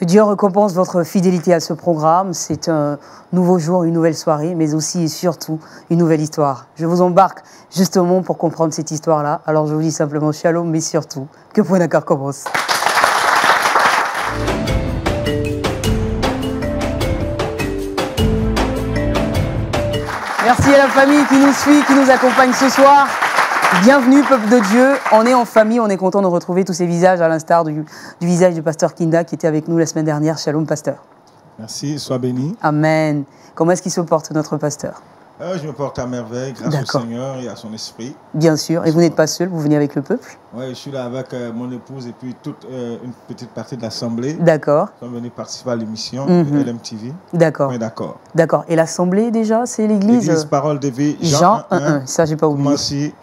Que Dieu récompense votre fidélité à ce programme. C'est un nouveau jour, une nouvelle soirée, mais aussi et surtout une nouvelle histoire. Je vous embarque justement pour comprendre cette histoire-là. Alors je vous dis simplement shalom, mais surtout que Point d'accord commence. Merci à la famille qui nous suit, qui nous accompagne ce soir. Bienvenue, peuple de Dieu. On est en famille, on est content de retrouver tous ces visages, à l'instar du visage du pasteur Kinda qui était avec nous la semaine dernière. Shalom, pasteur. Merci, sois béni. Amen. Comment est-ce qu'il se porte, notre pasteur? Je me porte à merveille, grâce au Seigneur et à son esprit. Bien sûr. Et vous n'êtes pas seul, vous venez avec le peuple? Oui, je suis là avec mon épouse et puis toute une petite partie de l'Assemblée. D'accord. Nous sommes venus participer à l'émission de LMTV. D'accord. Oui, d'accord. D'accord. Et l'Assemblée, déjà, c'est l'église? L'église Parole de Vie, Jean 1. Ça, j'ai pas oublié. Merci.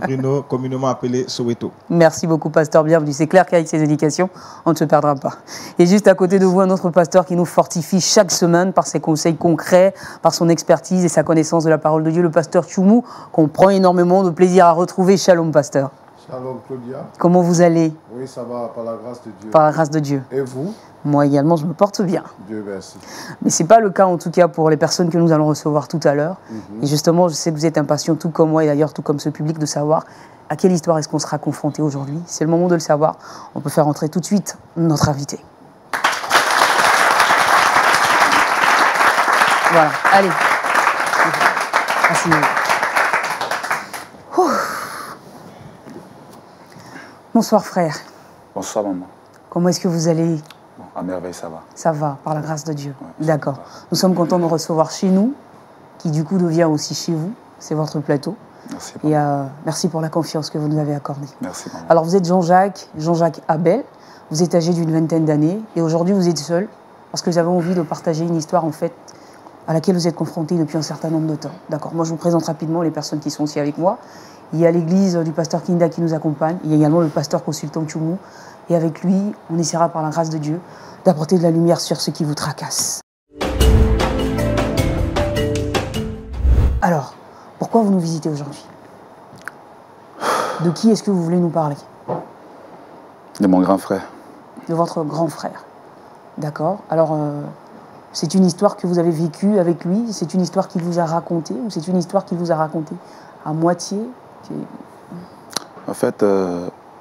Bruno, communément appelé Soweto. Merci beaucoup, pasteur. Bienvenue. C'est clair qu'avec ces éducations, on ne se perdra pas. Et juste à côté de vous, un autre pasteur qui nous fortifie chaque semaine par ses conseils concrets, par son expertise et sa connaissance de la parole de Dieu, le pasteur Tchoumou, qu'on prend énormément de plaisir à retrouver. Shalom, pasteur. Shalom, Claudia. Comment vous allez? Oui, ça va, par la grâce de Dieu. Par la grâce de Dieu. Et vous? Moi également, je me porte bien. Dieu merci. Mais ce n'est pas le cas, en tout cas, pour les personnes que nous allons recevoir tout à l'heure. Et justement, je sais que vous êtes impatients, tout comme moi, et d'ailleurs tout comme ce public, de savoir à quelle histoire est-ce qu'on sera confronté aujourd'hui. C'est le moment de le savoir. On peut faire entrer tout de suite notre invité. Voilà, allez. Merci. Bonsoir, frère. Bonsoir, maman. Comment est-ce que vous allez? À merveille, ça va. Ça va, par la grâce de Dieu. Ouais, d'accord. Nous sommes contents de recevoir chez nous, qui du coup devient aussi chez vous. C'est votre plateau. Merci. Et merci pour la confiance que vous nous avez accordée. Merci, maman. Alors vous êtes Jean-Jacques Abel. Vous êtes âgé d'une vingtaine d'années. Et aujourd'hui, vous êtes seul parce que vous avez envie de partager une histoire, en fait, à laquelle vous êtes confronté depuis un certain nombre de temps. D'accord. Moi, je vous présente rapidement les personnes qui sont aussi avec moi. Il y a l'église du pasteur Kinda qui nous accompagne. Il y a également le pasteur consultant Tchoumou. Et avec lui, on essaiera par la grâce de Dieu d'apporter de la lumière sur ce qui vous tracasse. Alors, pourquoi vous nous visitez aujourd'hui? De qui est-ce que vous voulez nous parler? De mon grand frère. De votre grand frère. D'accord. Alors, c'est une histoire que vous avez vécue avec lui? C'est une histoire qu'il vous a racontée? Ou c'est une histoire qu'il vous a racontée à moitié? En fait,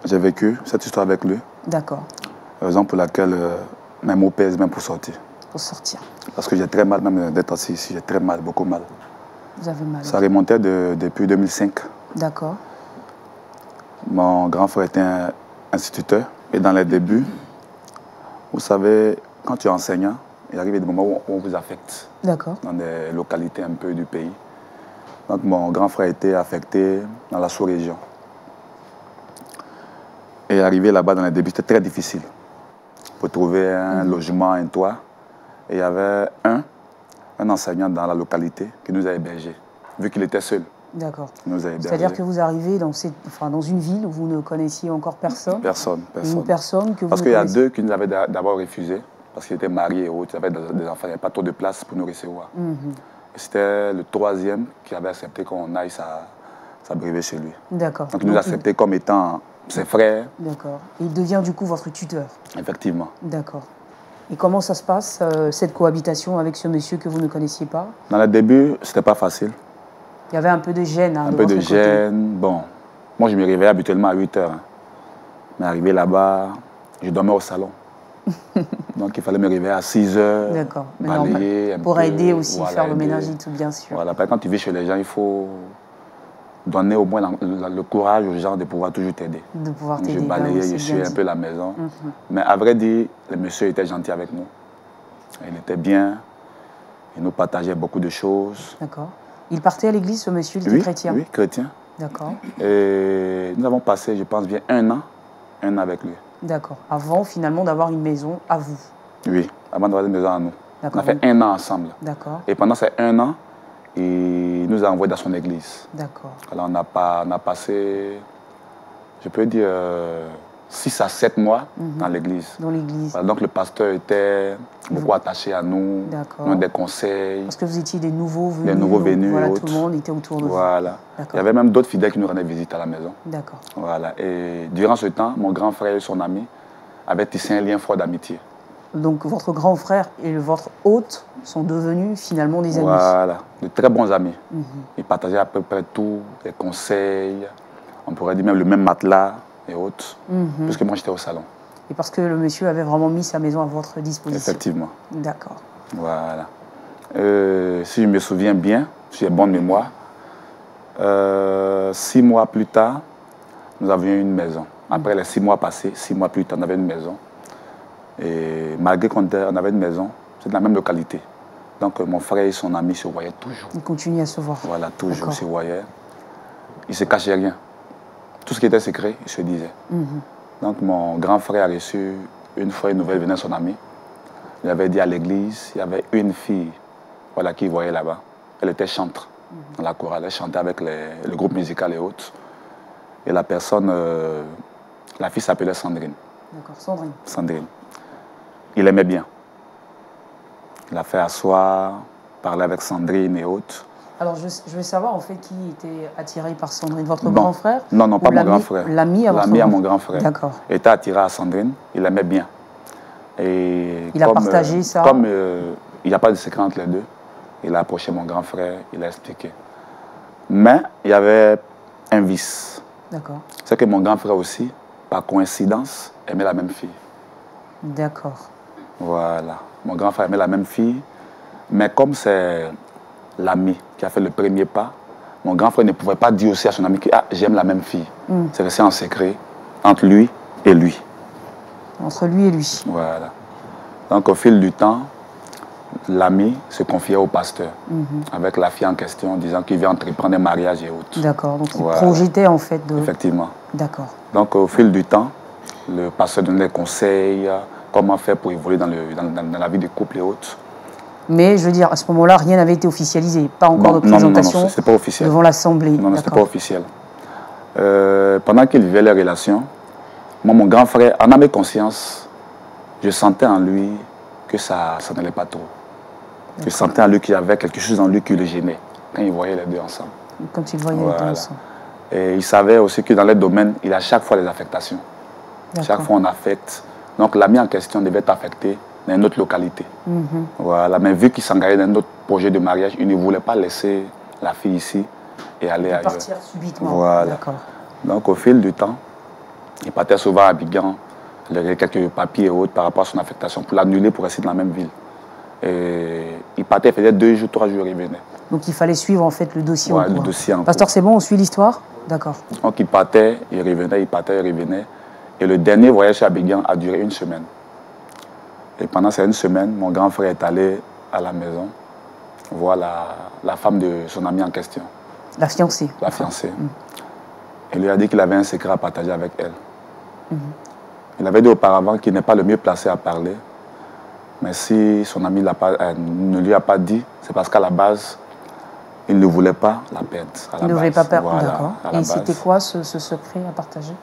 j'ai vécu cette histoire avec lui. D'accord. Raison pour laquelle mes mots pèsent même pour sortir. Pour sortir. Parce que j'ai très mal même d'être assis ici. J'ai très mal, beaucoup mal. Vous avez mal? Ça remontait depuis 2005. D'accord. Mon grand frère était un instituteur. Et dans les débuts, vous savez, quand tu es enseignant, il arrive des moments où on vous affecte. D'accord. Dans des localités un peu du pays. Donc mon grand frère était affecté dans la sous-région. Et arrivé là-bas dans les débuts, c'était très difficile. Pour trouver un logement, un toit. Et il y avait un enseignant dans la localité qui nous a hébergés, vu qu'il était seul. D'accord. C'est-à-dire que vous arrivez dans une ville où vous ne connaissiez encore personne? Personne. Une personne que vous Parce qu'il y a deux qui nous avaient d'abord refusé, parce qu'ils étaient mariés et autres, ils avaient des enfants, il n'y avait pas trop de place pour nous recevoir. C'était le troisième qui avait accepté qu'on aille s'abreuver chez lui. D'accord. Donc il nous a accepté comme étant ses frères. D'accord. Et il devient du coup votre tuteur? Effectivement. D'accord. Et comment ça se passe, cette cohabitation avec ce monsieur que vous ne connaissiez pas? Dans le début, c'était pas facile. Il y avait un peu de gêne. Un peu de gêne. Bon, moi je me réveillais habituellement à 8 h. Mais arrivé là-bas, je dormais au salon. Donc il fallait me réveiller à 6 h. D'accord. Balayer un pour peu, aider aussi, voilà, faire le ménage et tout, bien sûr. Voilà, quand tu vis chez les gens, il faut donner au moins le courage aux gens de pouvoir toujours t'aider. De pouvoir t'aider. Je balayais, je suis un peu la maison. Mais à vrai dire, le monsieur était gentil avec nous. Il était bien. Il nous partageait beaucoup de choses. D'accord. Il partait à l'église, ce monsieur, il était chrétien? Oui, chrétien. D'accord. Et nous avons passé, je pense, bien un an avec lui. D'accord. Avant, finalement, d'avoir une maison à vous? Oui, avant d'avoir une maison à nous. On a fait un an ensemble. D'accord. Et pendant ces un an, il nous a envoyés dans son église. D'accord. Alors on a passé, je peux dire, 6 à 7 mois dans l'église. Dans l'église. Voilà, donc le pasteur était beaucoup attaché à nous, nous des conseils. Parce que vous étiez des nouveaux venus. Des nouveaux venus. Voilà, tout le monde était autour de vous. Voilà. Il y avait même d'autres fidèles qui nous rendaient visite à la maison. D'accord. Voilà. Et durant ce temps, mon grand frère et son ami avaient tissé un lien fort d'amitié. Donc votre grand frère et votre hôte sont devenus finalement des amis. Voilà, de très bons amis. Ils partageaient à peu près tout, les conseils, on pourrait dire même le même matelas et autres, puisque moi j'étais au salon. Et parce que le monsieur avait vraiment mis sa maison à votre disposition. Effectivement. D'accord. Voilà. Si je me souviens bien, si j'ai bonne mémoire, 6 mois plus tard, nous avions une maison. Après les 6 mois passés, 6 mois plus tard, on avait une maison. Et malgré qu'on avait une maison, c'est de la même localité. Donc mon frère et son ami se voyaient toujours. Ils continuent à se voir. Voilà, toujours se voyaient. Ils ne se cachaient rien. Tout ce qui était secret, ils se disaient. Donc mon grand frère a reçu une fois une nouvelle venant de son ami. Il avait dit à l'église, il y avait une fille voilà, qu'il voyait là-bas. Elle était chantre dans la chorale. Elle chantait avec le groupe musical et autres. Et la personne, la fille s'appelait Sandrine. D'accord, Sandrine. Sandrine. Il aimait bien. Il a fait asseoir, parler avec Sandrine et autres. Alors, je veux savoir, en fait, qui était attiré par Sandrine, votre grand frère? Non, non, pas mon grand frère. L'ami à mon grand frère. D'accord. Il était attiré à Sandrine, il aimait bien. Et il a partagé ça? Comme il n'y a pas de secret entre les deux, il a approché mon grand frère, il a expliqué. Mais il y avait un vice. D'accord. C'est que mon grand frère aussi, par coïncidence, aimait la même fille. D'accord. Voilà. Mon grand frère aimait la même fille, mais comme c'est l'ami qui a fait le premier pas, mon grand frère ne pouvait pas dire aussi à son ami que ah, j'aime la même fille. C'est resté en secret entre lui et lui. Entre lui et lui. Voilà. Donc au fil du temps, l'ami se confiait au pasteur avec la fille en question, disant qu'il vient entreprendre un mariage et autres. D'accord, donc il projetait en fait de... Effectivement. D'accord. Donc au fil du temps, le pasteur donnait des conseils, comment faire pour évoluer dans la vie du couple et autres. Mais je veux dire, à ce moment-là, rien n'avait été officialisé, pas encore de présentation non, pas officiel. Devant l'Assemblée. Non, ce n'était pas officiel. Pendant qu'ils vivaient les relations, moi, mon grand frère, en âme et conscience, je sentais en lui que ça n'allait pas trop. Je sentais en lui qu'il y avait quelque chose en lui qui le gênait quand il voyait les deux ensemble. Quand il voyait les deux ensemble. Et il savait aussi que dans les domaines, il a à chaque fois des affectations. Chaque fois, on affecte. Donc, l'ami en question devait être affecté dans une autre localité. Voilà. Mais vu qu'il s'engageait dans un autre projet de mariage, il ne voulait pas laisser la fille ici et aller ailleurs. Partir subitement. Voilà. Donc, au fil du temps, il partait souvent à Abidjan, il avait quelques papiers et autres par rapport à son affectation pour l'annuler pour rester dans la même ville. Et il partait, il faisait 2 jours, 3 jours, il revenait. Donc il fallait suivre en fait le dossier en cours. Le dossier en cours. Pasteur, c'est bon, on suit l'histoire? D'accord. Donc il partait, il revenait, il partait, il revenait. Et le dernier voyage chez Abidjan a duré 1 semaine. Et pendant ces 1 semaine, mon grand frère est allé à la maison voir la femme de son ami en question. La fiancée. La fiancée. Il lui a dit qu'il avait un secret à partager avec elle. Il avait dit auparavant qu'il n'est pas le mieux placé à parler. Mais si son ami ne lui a pas dit, c'est parce qu'à la base, il ne voulait pas la perdre. Il ne voulait pas perdre, voilà, d'accord. Et c'était quoi ce secret à partager?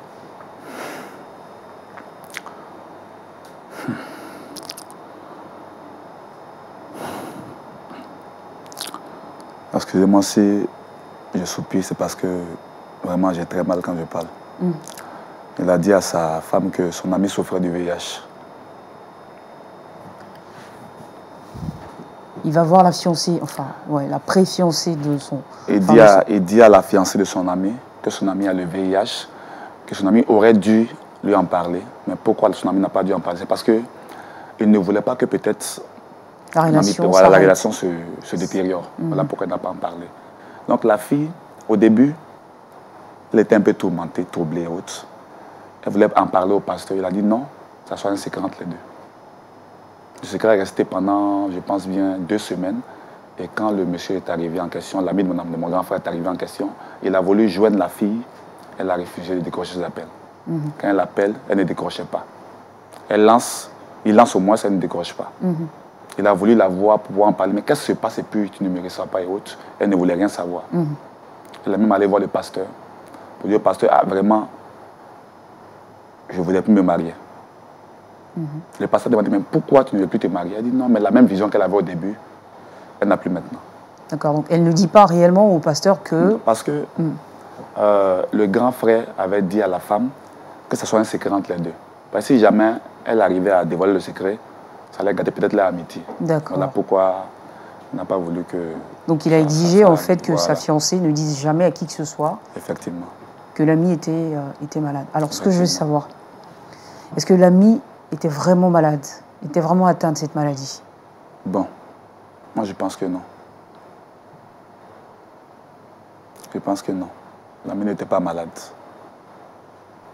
Excusez-moi si je soupire, c'est parce que vraiment j'ai très mal quand je parle. Il a dit à sa femme que son ami souffrait du VIH. Il va voir la fiancée, enfin, la pré-fiancée de son... Il dit à la fiancée de son ami que son ami a le VIH, que son ami aurait dû lui en parler. Mais pourquoi son ami n'a pas dû en parler? C'est parce qu'il ne voulait pas que peut-être la relation se détériore. Voilà pourquoi il n'a pas en parlé. Donc la fille, au début, elle était un peu tourmentée, troublée et autres. Elle voulait en parler au pasteur. Il a dit non, ça soit un secret entre les deux. Le secret est resté pendant, je pense bien, 2 semaines. Et quand le monsieur est arrivé en question, l'ami de mon grand frère est arrivé en question, il a voulu joindre la fille, elle a refusé de décrocher ses appels. Quand elle appelle, elle ne décrochait pas. Il lance au moins, elle ne décroche pas. Il a voulu la voir pour pouvoir en parler, mais qu'est-ce qui se passe et puis tu ne me reçois pas et autres. Elle ne voulait rien savoir. Elle est même allée voir le pasteur pour dire au pasteur, ah vraiment, je ne voulais plus me marier. Le pasteur demandait, mais pourquoi tu ne veux plus te marier? Elle dit non, mais la même vision qu'elle avait au début, elle n'a plus maintenant. D'accord, donc elle ne dit pas réellement au pasteur que... Parce que le grand frère avait dit à la femme que ce soit un secret entre les deux. Parce que si jamais elle arrivait à dévoiler le secret, Ça allait gâter peut-être leur amitié. D'accord. Voilà pourquoi on n'a pas voulu que... Donc il a exigé en fait que voilà. sa fiancée ne dise jamais à qui que ce soit Effectivement. que l'ami était malade. Alors ce que je veux savoir, est-ce que l'ami était vraiment malade, était vraiment atteint de cette maladie? Bon, moi je pense que non. Je pense que non. L'ami n'était pas malade.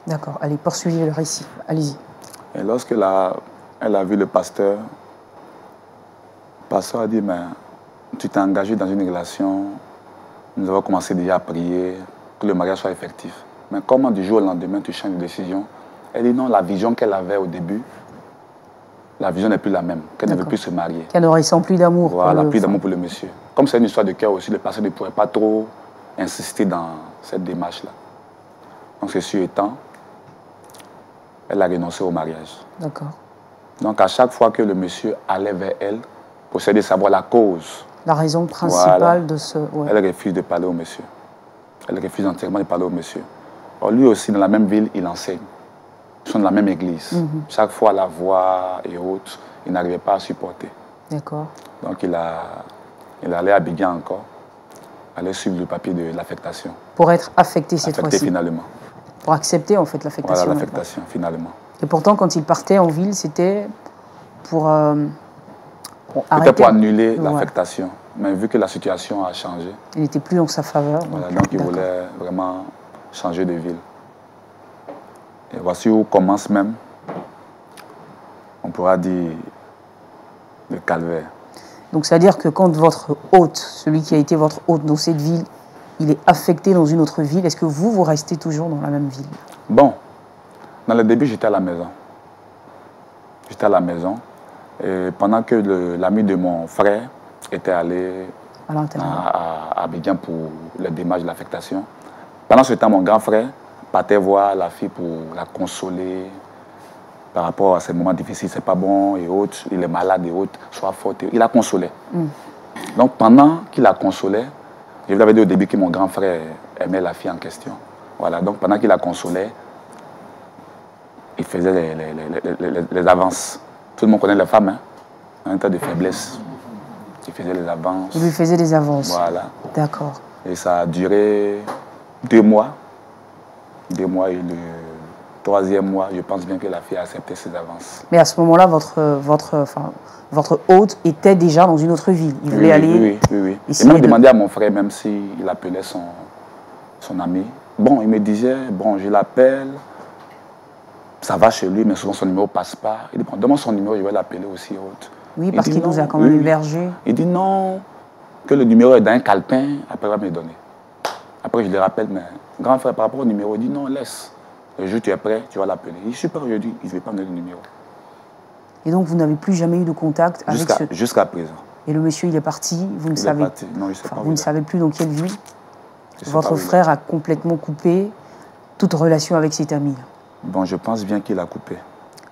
D'accord, allez, poursuivez le récit, allez-y. Et lorsque elle a vu le pasteur a dit, mais tu t'es engagé dans une relation, nous avons commencé déjà à prier, que le mariage soit effectif. Mais comment du jour au lendemain tu changes de décision? Elle dit non, la vision qu'elle avait au début, la vision n'est plus la même, qu'elle ne veut plus se marier. Qu'elle ne ressent plus d'amour. Voilà, plus d'amour pour le monsieur. Comme c'est une histoire de cœur aussi, le pasteur ne pourrait pas trop insister dans cette démarche-là. Donc ceci étant, elle a renoncé au mariage. D'accord. Donc à chaque fois que le monsieur allait vers elle, pour essayer de savoir la cause. La raison principale voilà, de ce... Ouais. Elle refuse de parler au monsieur. Elle refuse entièrement de parler au monsieur. Or, lui aussi, dans la même ville, il enseigne. Ils sont dans la même église. Chaque fois, la voix et autres, il n'arrivait pas à supporter. D'accord. Donc il allait à Abidjan encore, aller suivre le papier de l'affectation. Pour être affecté cette fois-ci. Affecté finalement. Pour accepter en fait l'affectation. Voilà, l'affectation finalement. Et pourtant, quand il partait en ville, c'était pour Peut-être pour annuler l'affectation. Mais vu que la situation a changé, il n'était plus dans sa faveur. Voilà, donc il voulait vraiment changer de ville. Et voici où commence même, on pourra dire, le calvaire. Donc c'est-à-dire que quand votre hôte, celui qui a été votre hôte dans cette ville, il est affecté dans une autre ville, est-ce que vous restez toujours dans la même ville? Bon, dans le début, j'étais à la maison. J'étais à la maison. Et pendant que l'ami de mon frère était allé à Abidjan pour le démarche de l'affectation, pendant ce temps, mon grand frère partait voir la fille pour la consoler par rapport à ces moments difficiles, c'est pas bon et autres, il est malade et autres, sois forte. Il la consolait. Donc pendant qu'il la consolait, je vous avais dit au début que mon grand frère aimait la fille en question. Voilà, donc pendant qu'il la consolait, il faisait les avances. Tout le monde connaît les femmes, hein, en état de faiblesse. Il faisait les avances. Il lui faisait des avances. Voilà. D'accord. Et ça a duré 2 mois. 2 mois et le 3e mois, je pense bien que la fille a accepté ses avances. Mais à ce moment-là, votre hôte était déjà dans une autre ville. Il voulait aller... Oui. Il m'a demandé à mon frère, même s'il appelait son ami. Bon, il me disait, bon, je l'appelle, ça va chez lui, mais souvent son numéro ne passe pas. Il dit, bon, donne-moi son numéro, je vais l'appeler aussi. Oui, parce qu'il nous a quand même hébergé. Il dit non, que le numéro est dans un calepin, après il va me donner. Après je le rappelle, mais grand frère, par rapport au numéro, il dit non, laisse. Le jour où tu es prêt, tu vas l'appeler. Il dit super, je dis, il ne veut pas me donner le numéro. Et donc vous n'avez plus jamais eu de contact avec Jusqu'à présent. Et le monsieur, il est parti, vous ne savez, non, je sais pas vous ne savez plus dans quelle ville. Votre pas frère a complètement coupé toute relation avec cet ami. Bon, je pense bien qu'il a coupé.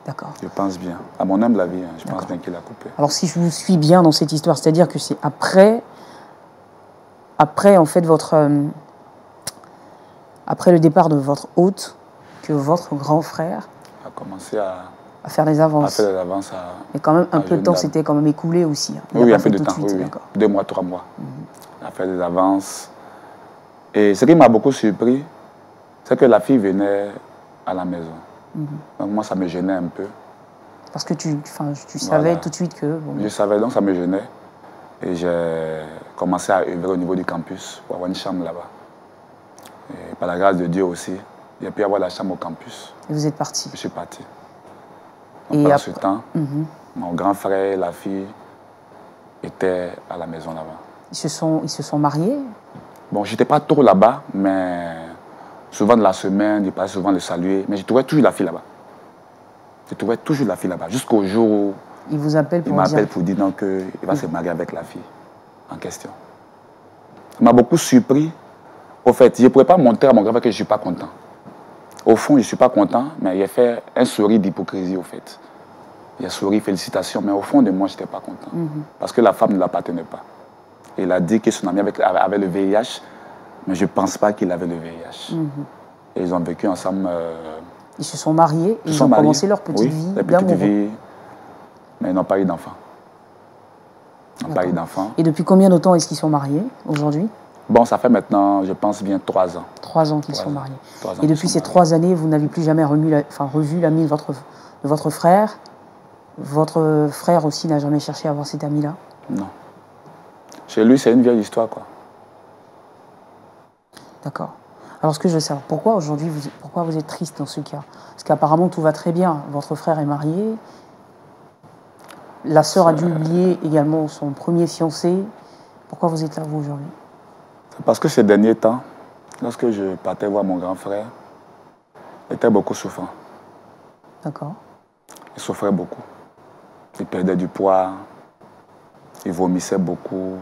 D'accord. Je pense bien. À mon humble avis, je pense bien qu'il a coupé. Alors si je vous suis bien dans cette histoire, c'est-à-dire que c'est après en fait après le départ de votre hôte, que votre grand frère a commencé à faire les avances. Mais quand même, un peu de temps s'était quand même écoulé aussi. Oui, un peu de temps, oui. 2 mois, 3 mois. A fait des avances. Et ce qui m'a beaucoup surpris, c'est que la fille venait à la maison. Donc moi, ça me gênait un peu. Parce que tu savais tout de suite que... Bon. Je savais, donc ça me gênait. Et j'ai commencé à œuvrer au niveau du campus pour avoir une chambre là-bas. Et par la grâce de Dieu aussi, j'ai pu avoir la chambre au campus. Et vous êtes parti? Je suis parti. Donc, pendant ce temps, mon grand frère et la fille étaient à la maison là-bas. Ils se sont mariés? Bon, je n'étais pas trop là-bas, mais souvent de la semaine, ils passaient souvent le saluer. Mais je trouvais toujours la fille là-bas. Je trouvais toujours la fille là-bas. Jusqu'au jour où il vous appelle pour dire qu'il va se marier avec la fille en question. Ça m'a beaucoup surpris. Au fait, je ne pourrais pas montrer à mon grand frère que je ne suis pas content. Au fond, je ne suis pas content, mais il a fait un sourire d'hypocrisie, au fait. Il a souri, félicitations, mais au fond de moi, je n'étais pas content. Parce que la femme ne l'appartenait pas. Il a dit que son ami avait le VIH, mais je ne pense pas qu'il avait le VIH. Et ils ont vécu ensemble. Ils se sont mariés, ils ont commencé leur petite vie d'amoureux. Mais ils n'ont pas eu d'enfants. Ils n'ont pas eu d'enfants. Et depuis combien de temps est-ce qu'ils sont mariés aujourd'hui? Bon, ça fait maintenant, je pense, bien 3 ans. 3 ans qu'ils sont mariés. 3 ans et depuis ces 3 années, vous n'avez plus jamais revu l'ami de votre frère. Votre frère aussi n'a jamais cherché à voir cet ami-là? Non. Chez lui, c'est une vieille histoire, quoi. D'accord. Alors, ce que je veux savoir, pourquoi aujourd'hui, pourquoi vous êtes triste dans ce cas? Parce qu'apparemment, tout va très bien. Votre frère est marié. La sœur a dû oublier également son premier fiancé. Pourquoi vous êtes là, vous, aujourd'hui? C'est parce que ces derniers temps, lorsque je partais voir mon grand frère, il était beaucoup souffrant. D'accord. Il souffrait beaucoup. Il perdait du poids. Il vomissait beaucoup.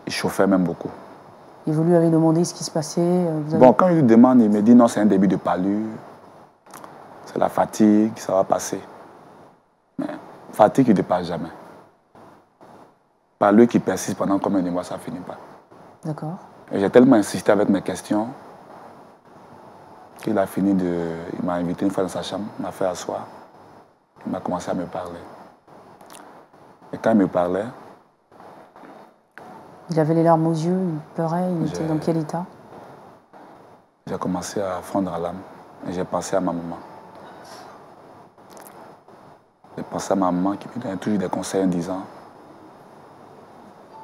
Il chauffait même beaucoup. Et vous lui avez demandé ce qui se passait? Bon, quand je lui demande, il me dit non, c'est un début de palu. C'est la fatigue, ça va passer. Mais fatigue, il ne passe jamais. Palu qui persiste pendant combien de mois, ça ne finit pas. D'accord. Et j'ai tellement insisté avec mes questions qu'il a fini de... Il m'a invité une fois dans sa chambre, il m'a fait asseoir. Il m'a commencé à me parler. Et quand il me parlait... Il avait les larmes aux yeux, il pleurait, il était dans quel état? J'ai commencé à fondre à l'âme et j'ai pensé à ma maman. J'ai pensé à ma maman qui me donnait toujours des conseils en disant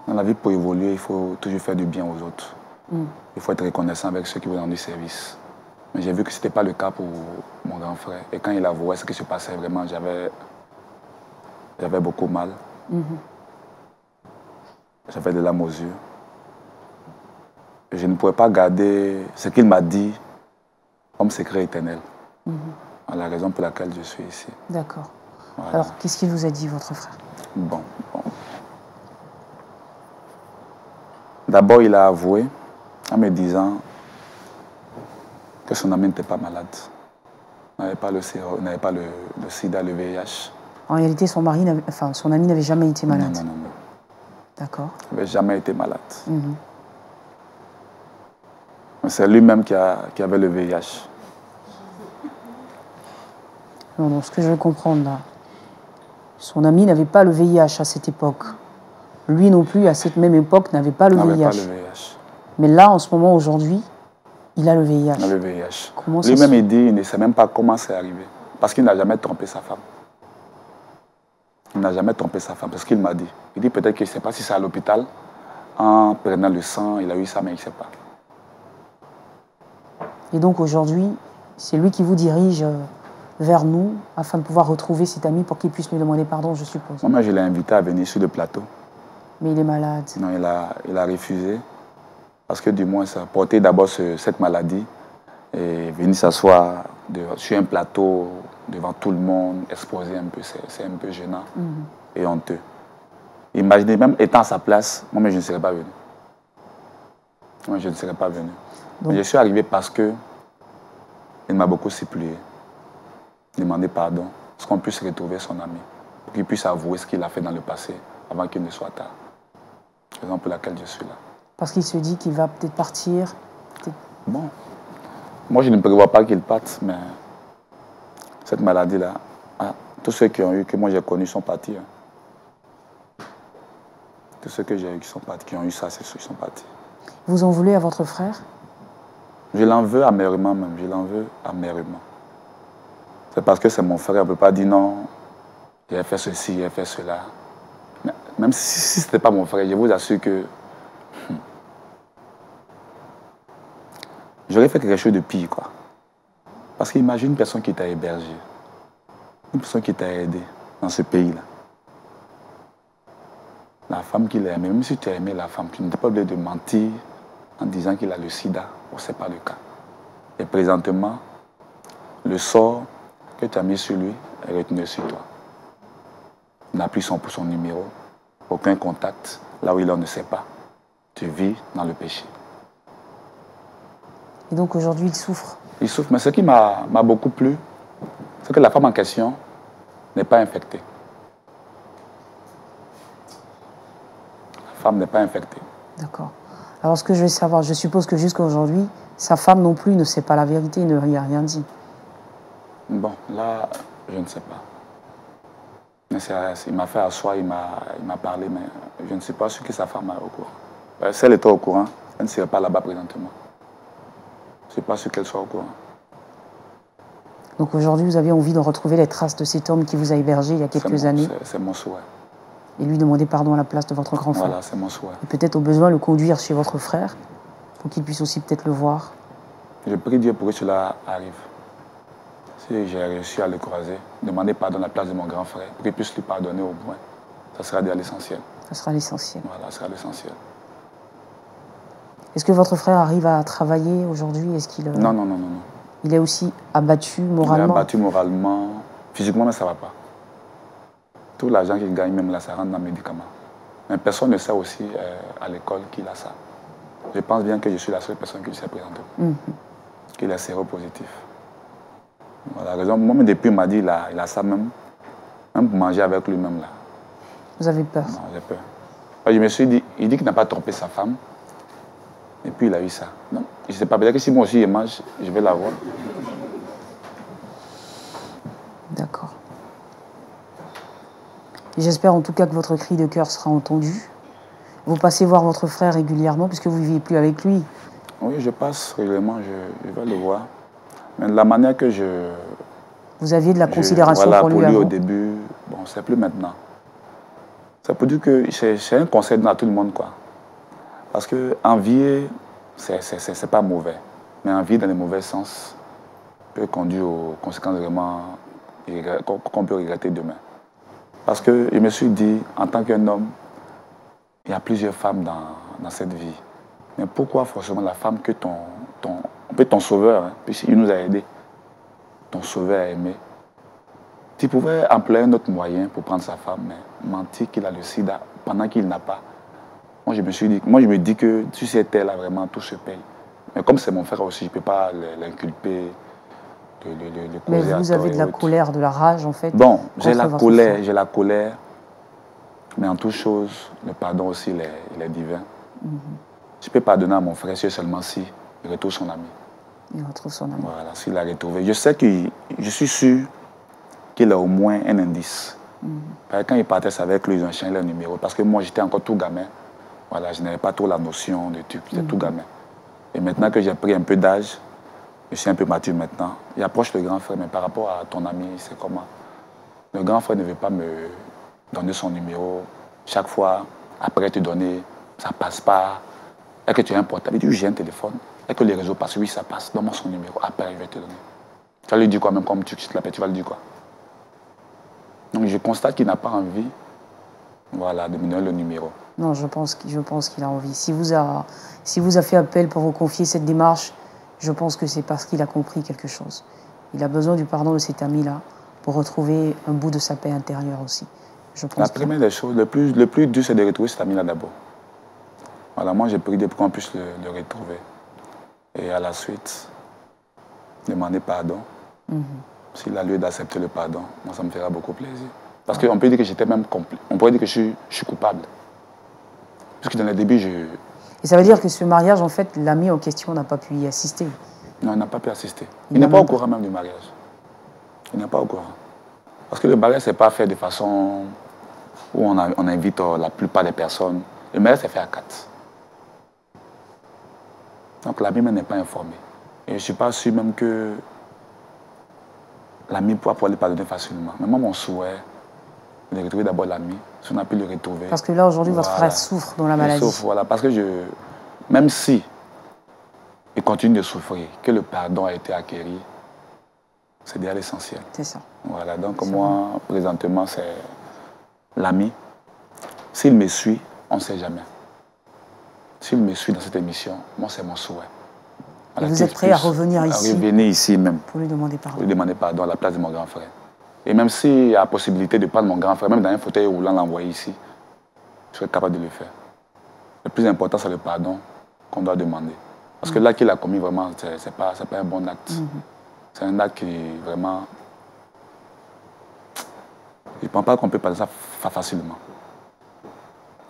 dans la vie, pour évoluer, il faut toujours faire du bien aux autres. Il faut être reconnaissant avec ceux qui vous rendent du service. Mais j'ai vu que ce n'était pas le cas pour mon grand frère. Et quand il avouait ce qui se passait, vraiment, j'avais beaucoup mal. J'avais des larmes aux yeux. Et je ne pouvais pas garder ce qu'il m'a dit comme secret éternel. La raison pour laquelle je suis ici. D'accord. Voilà. Alors, qu'est-ce qu'il vous a dit, votre frère? Bon. D'abord, il a avoué en me disant que son ami n'était pas malade. N'avait pas le sida, le VIH. En réalité, son ami n'avait jamais été malade. Non. D'accord. Il n'avait jamais été malade. C'est lui-même qui avait le VIH. Non, ce que je veux comprendre là, son ami n'avait pas le VIH à cette époque. Lui non plus, à cette même époque, n'avait pas le VIH. Mais là, en ce moment, aujourd'hui, il a le VIH. Il a le VIH. Lui-même, il dit qu'il ne sait même pas comment c'est arrivé. Parce qu'il n'a jamais trompé sa femme. Il n'a jamais trompé sa femme, c'est ce qu'il m'a dit. Il dit peut-être qu'il ne sait pas si c'est à l'hôpital, en prenant le sang, il a eu ça, mais il ne sait pas. Et donc aujourd'hui, c'est lui qui vous dirige vers nous, afin de pouvoir retrouver cet ami pour qu'il puisse lui demander pardon, je suppose. Moi, je l'ai invité à venir sur le plateau. Mais il est malade. Non, il a refusé. Parce que du moins, ça portait d'abord cette maladie et venir s'asseoir sur un plateau devant tout le monde, exposer un peu, c'est un peu gênant et honteux. Imaginez, même étant à sa place, moi, je ne serais pas venu. Moi, je ne serais pas venu. Donc, je suis arrivé parce que il m'a beaucoup supplié, demandé pardon, pour qu'on puisse retrouver son ami, pour qu'il puisse avouer ce qu'il a fait dans le passé, avant qu'il ne soit tard. C'est la raison pour laquelle je suis là. Parce qu'il se dit qu'il va peut-être partir. Bon, moi je ne prévois pas qu'il parte, mais cette maladie-là, tous ceux qui ont eu, que moi j'ai connus, sont partis. Tous ceux que j'ai eu qui sont partis, qui ont eu ça, c'est ceux qui sont partis. Vous en voulez à votre frère? Je l'en veux amèrement même, je l'en veux amèrement. C'est parce que c'est mon frère, on ne peut pas dire non, j'ai fait ceci, j'ai fait cela. Mais même si ce n'était pas mon frère, je vous assure que j'aurais fait quelque chose de pire, quoi. Parce qu'imagine une personne qui t'a hébergé, une personne qui t'a aidé dans ce pays-là. La femme qu'il a aimée, même si tu as aimé la femme, tu n'es pas obligé de mentir en disant qu'il a le sida, ou ce n'est pas le cas. Et présentement, le sort que tu as mis sur lui est retenu sur toi. Il n'a plus son numéro, aucun contact, là où il en ne sait pas. Tu vis dans le péché. Et donc aujourd'hui, il souffre? Il souffre, mais ce qui m'a beaucoup plu, c'est que la femme en question n'est pas infectée. La femme n'est pas infectée. D'accord. Alors ce que je veux savoir, je suppose que jusqu'à aujourd'hui, sa femme non plus ne sait pas la vérité, il n'y a rien dit. Bon, là, je ne sais pas. Mais il m'a fait asseoir, il m'a parlé, mais je ne sais pas ce que sa femme est au courant. Si elle était au courant, elle ne serait pas là-bas présentement. Je ne sais pas ce qu'elle soit au courant. Donc aujourd'hui, vous avez envie de retrouver les traces de cet homme qui vous a hébergé il y a quelques années. C'est mon souhait. Et lui demander pardon à la place de votre grand frère. Voilà, c'est mon souhait. Et peut-être au besoin le conduire chez votre frère pour qu'il puisse aussi peut-être le voir. Je prie Dieu pour que cela arrive. Si j'ai réussi à le croiser, demander pardon à la place de mon grand frère, pour qu'il puisse lui pardonner au moins. Ça sera déjà l'essentiel. Ça sera l'essentiel. Voilà, ça sera l'essentiel. Est-ce que votre frère arrive à travailler aujourd'hui? Est-ce qu'il... Non, non, non, non, non. Il est aussi abattu moralement? Il est abattu moralement, physiquement, mais ça ne va pas. Tout l'argent qu'il gagne, même là, ça rentre dans les médicaments. Mais personne ne sait aussi à l'école qu'il a ça. Je pense bien que je suis la seule personne qui lui s'est présentée. Qu'il est séropositif. Voilà la raison. Moi, depuis, il m'a dit il a ça même pour manger avec lui-même là. Vous avez peur? Non, j'ai peur. Je me suis dit, il dit qu'il n'a pas trompé sa femme. Et puis il a eu ça. Non, je ne sais pas, peut-être que si moi aussi je mange, je vais l'avoir. D'accord. J'espère en tout cas que votre cri de cœur sera entendu. Vous passez voir votre frère régulièrement puisque vous ne vivez plus avec lui. Oui, je passe régulièrement, je vais le voir. Mais de la manière que vous aviez de la considération voilà, pour lui au avant. début, bon, c'est plus maintenant. Ça peut dire que c'est un conseil à tout le monde, quoi. Parce que envier, c'est pas mauvais. Mais envier dans le mauvais sens peut conduire aux conséquences vraiment qu'on peut regretter demain. Parce que je me suis dit, en tant qu'un homme, il y a plusieurs femmes dans cette vie. Mais pourquoi forcément la femme que ton sauveur, hein, puisqu'il nous a aidés, ton sauveur a aimé, tu pouvais employer un autre moyen pour prendre sa femme, mais mentir qu'il a le sida pendant qu'il n'a pas. Moi, je me dis que si c'était là, vraiment, tout se paye. Mais comme c'est mon frère aussi, je ne peux pas l'inculper, le Mais causer à vous tort avez et de la autres. colère, de la rage, en fait. Bon, j'ai la contre votre frère. colère, mais en toute chose, le pardon aussi, il est divin. Je peux pardonner à mon frère seulement si il retrouve son ami. Il retrouve son ami. Voilà, s'il l'a retrouvé. Je suis sûr qu'il a au moins un indice. Quand il partait avec lui, ils ont changé le numéro. Parce que moi, j'étais encore tout gamin. Voilà, je n'avais pas trop la notion de truc, j'étais tout gamin. Et maintenant que j'ai pris un peu d'âge, je suis un peu mature maintenant, il approche le grand frère, mais par rapport à ton ami, c'est comment? Le grand frère ne veut pas me donner son numéro. Chaque fois, après te donner, ça passe pas. Et que tu as un portable, il dit, j'ai un téléphone. Et que les réseaux passent, oui, ça passe. Donne-moi son numéro, après, je vais te donner. Tu vas lui dire quoi, même comme tu te l'appelles, tu vas lui dire quoi? Donc, je constate qu'il n'a pas envie, voilà, de me donner le numéro. Non, je pense qu'il a envie. Si vous a fait appel pour vous confier cette démarche, je pense que c'est parce qu'il a compris quelque chose. Il a besoin du pardon de cet ami-là pour retrouver un bout de sa paix intérieure aussi. Je pense La première des choses, le plus dur, c'est de retrouver cet ami-là d'abord. Voilà, moi, j'ai prié pour qu'on puisse le retrouver. Et à la suite, demander pardon. S'il a lieu d'accepter le pardon, moi, ça me fera beaucoup plaisir. Parce qu'on peut dire que j'étais même complice. On pourrait dire que je suis coupable. Puisque dans le début, Et ça veut dire que ce mariage, en fait, l'ami en question n'a pas pu y assister. Non, il n'a pas pu assister. Il n'est pas au courant même du mariage. Il n'est pas au courant. Parce que le mariage, ce n'est pas fait de façon où on invite la plupart des personnes. Le mariage, c'est fait à 4. Donc l'ami même n'est pas informé. Et je ne suis pas sûr même que l'ami pourra pouvoir le pardonner facilement. Mais moi, mon souhait, c'est de retrouver d'abord l'ami. Si on a pu le retrouver. Parce que là, aujourd'hui, votre frère souffre dans la maladie. Il souffre, voilà. Parce que même si il continue de souffrir, que le pardon a été acquis, c'est déjà l'essentiel. C'est ça. Voilà, donc moi, présentement, c'est l'ami. S'il me suit, on ne sait jamais. S'il me suit dans cette émission, moi, c'est mon souhait. Voilà, et vous êtes prêt à revenir ici? À revenir ici même. Pour lui demander pardon. Pour lui demander pardon à la place de mon grand frère. Et même s'il y a la possibilité de prendre mon grand frère, même dans un fauteuil roulant, l'envoyer ici, je serais capable de le faire. Le plus important, c'est le pardon qu'on doit demander. Parce que là qu'il a commis, vraiment, ce n'est pas un bon acte. C'est un acte qui, vraiment... Je ne pense pas qu'on peut passer ça facilement.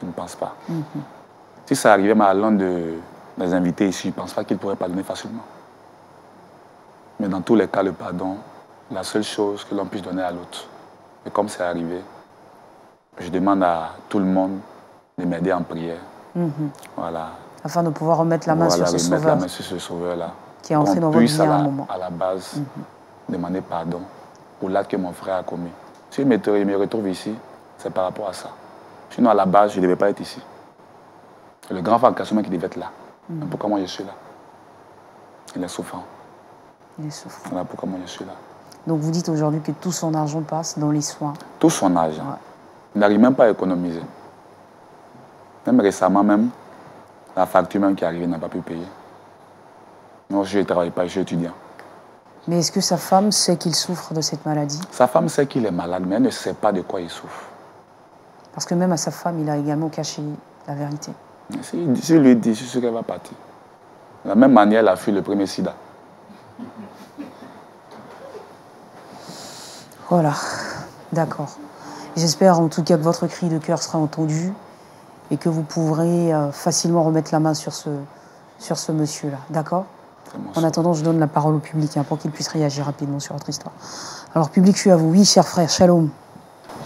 Je ne pense pas. Si ça arrivait à l'un des invités ici, je ne pense pas qu'il pourrait pardonner facilement. Mais dans tous les cas, le pardon, la seule chose que l'on puisse donner à l'autre. Et comme c'est arrivé, je demande à tout le monde de m'aider en prière. Voilà. Afin de pouvoir remettre la main sur ce remettre sauveur. la main sur ce sauveur-là. Qui est entré dans votre vie à un moment. À la base, demander pardon pour l'acte que mon frère a commis. S'il me retrouve ici, c'est par rapport à ça. Sinon, à la base, je ne devais pas être ici. C'est le grand frère Kassouma qui devait être là. Mais pourquoi moi je suis là? Il est souffrant. Il est souffrant. Voilà pourquoi moi je suis là. Donc vous dites aujourd'hui que tout son argent passe dans les soins. Tout son argent. Ouais. Il n'arrive même pas à économiser. Même récemment, la facture même qui est arrivée n'a pas pu payer. Non, je ne travaille pas, je suis étudiant. Mais est-ce que sa femme sait qu'il souffre de cette maladie? Sa femme sait qu'il est malade, mais elle ne sait pas de quoi il souffre. Parce que même à sa femme, il a également caché la vérité. Si lui dit, c'est sûr qu'elle va partir. De la même manière, elle a fui le premier sida. Voilà, d'accord. J'espère en tout cas que votre cri de cœur sera entendu et que vous pourrez facilement remettre la main sur ce monsieur-là, d'accord? En attendant, je donne la parole au public pour qu'il puisse réagir rapidement sur votre histoire. Alors, public, je suis à vous. Oui, cher frère, shalom.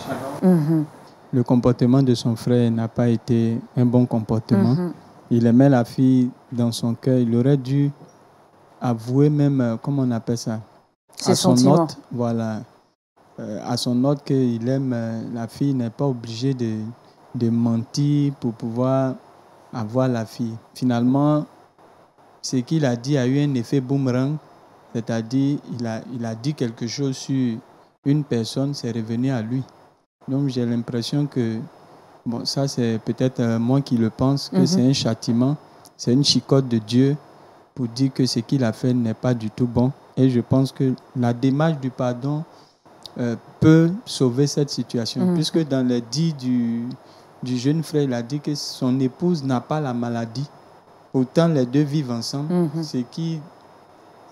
Shalom. Le comportement de son frère n'a pas été un bon comportement. Il aimait la fille dans son cœur. Il aurait dû avouer même, comment on appelle ça? Ses sentiments. Voilà. À son hôte qu'il aime la fille, il n'est pas obligé de mentir pour pouvoir avoir la fille. Finalement, ce qu'il a dit a eu un effet boomerang, c'est-à-dire il a dit quelque chose sur une personne, c'est revenu à lui. Donc j'ai l'impression que, bon, ça c'est peut-être moi qui le pense, que c'est un châtiment, c'est une chicotte de Dieu pour dire que ce qu'il a fait n'est pas du tout bon. Et je pense que la démarche du pardon peut sauver cette situation, puisque dans les dits du jeune frère, il a dit que son épouse n'a pas la maladie. Pourtant, les deux vivent ensemble, ce qui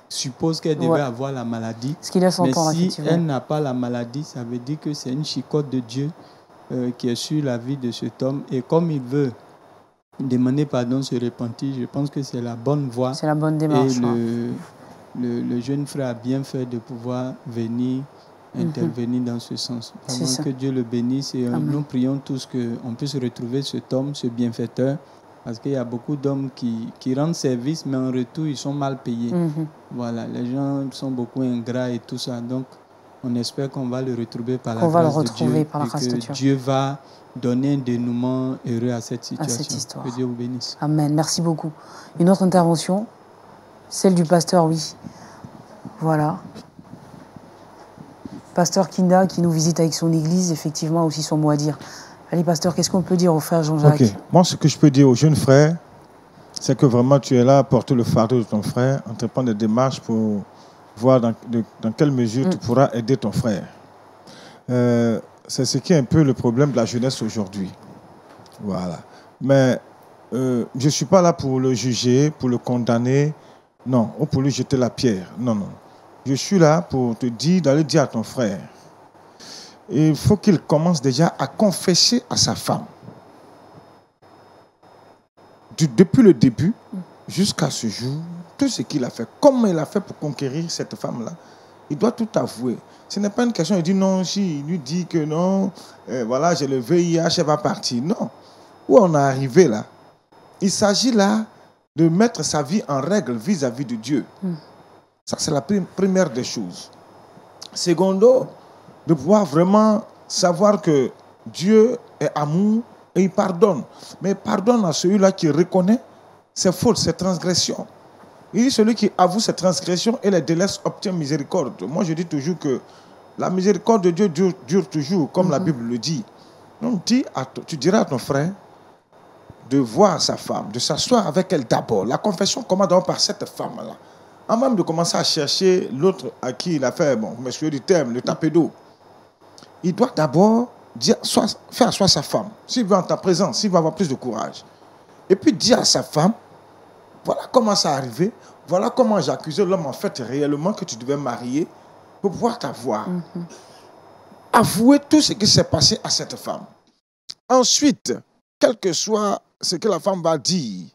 suppose qu'elle devait avoir la maladie. Ce qu'il laisse entendre, mais si elle n'a pas la maladie, ça veut dire que c'est une chicotte de Dieu qui est sur la vie de cet homme. Et comme il veut demander pardon, se repentir, je pense que c'est la bonne voie. C'est la bonne démarche. Et le jeune frère a bien fait de pouvoir venir intervenir dans ce sens. Vraiment que Dieu le bénisse et nous prions tous qu'on puisse retrouver cet homme, ce bienfaiteur, parce qu'il y a beaucoup d'hommes qui rendent service, mais en retour, ils sont mal payés. Voilà, les gens sont beaucoup ingrats et tout ça. Donc, on espère qu'on va le retrouver par la grâce de Dieu. Et que Dieu va donner un dénouement heureux à cette situation. Que Dieu vous bénisse. Amen. Merci beaucoup. Une autre intervention, celle du pasteur, oui. Voilà. Pasteur Kinda qui nous visite avec son église, effectivement, a aussi son mot à dire. Allez, pasteur, qu'est-ce qu'on peut dire au frère Jean-Jacques? Moi, ce que je peux dire aux jeunes frères, c'est que vraiment tu es là à porter le fardeau de ton frère, entreprendre des démarches pour voir dans quelle mesure tu pourras aider ton frère. C'est ce qui est un peu le problème de la jeunesse aujourd'hui. Voilà. Mais je ne suis pas là pour le juger, pour le condamner, non, ou pour lui jeter la pierre. Non, non. Je suis là pour te dire, d'aller dire à ton frère, il faut qu'il commence déjà à confesser à sa femme. Depuis le début jusqu'à ce jour, tout ce qu'il a fait, comment il a fait pour conquérir cette femme-là, il doit tout avouer. Ce n'est pas une question, il dit non, si il lui dit que non, voilà, j'ai le VIH, elle va partir. Non. Où on est arrivé là? Il s'agit là de mettre sa vie en règle vis-à-vis de Dieu. Ça, c'est la première des choses. Secondo, de pouvoir vraiment savoir que Dieu est amour et il pardonne. Mais il pardonne à celui-là qui reconnaît ses fautes, ses transgressions. Il dit celui qui avoue ses transgressions et les délaisse obtient miséricorde. Moi, je dis toujours que la miséricorde de Dieu dure toujours, comme la Bible le dit. Donc, tu diras à ton frère de voir sa femme, de s'asseoir avec elle d'abord. La confession commence d'abord par cette femme-là. Avant même de commencer à chercher l'autre à qui il a fait, bon, monsieur du terme, le tapé d'eau. Il doit d'abord faire asseoir sa femme, s'il veut en ta présence, s'il veut avoir plus de courage. Et puis dire à sa femme, voilà comment ça arrivé, voilà comment j'ai accusé l'homme en fait réellement que tu devais marier pour pouvoir t'avoir. Avouer tout ce qui s'est passé à cette femme. Ensuite, quel que soit ce que la femme va dire,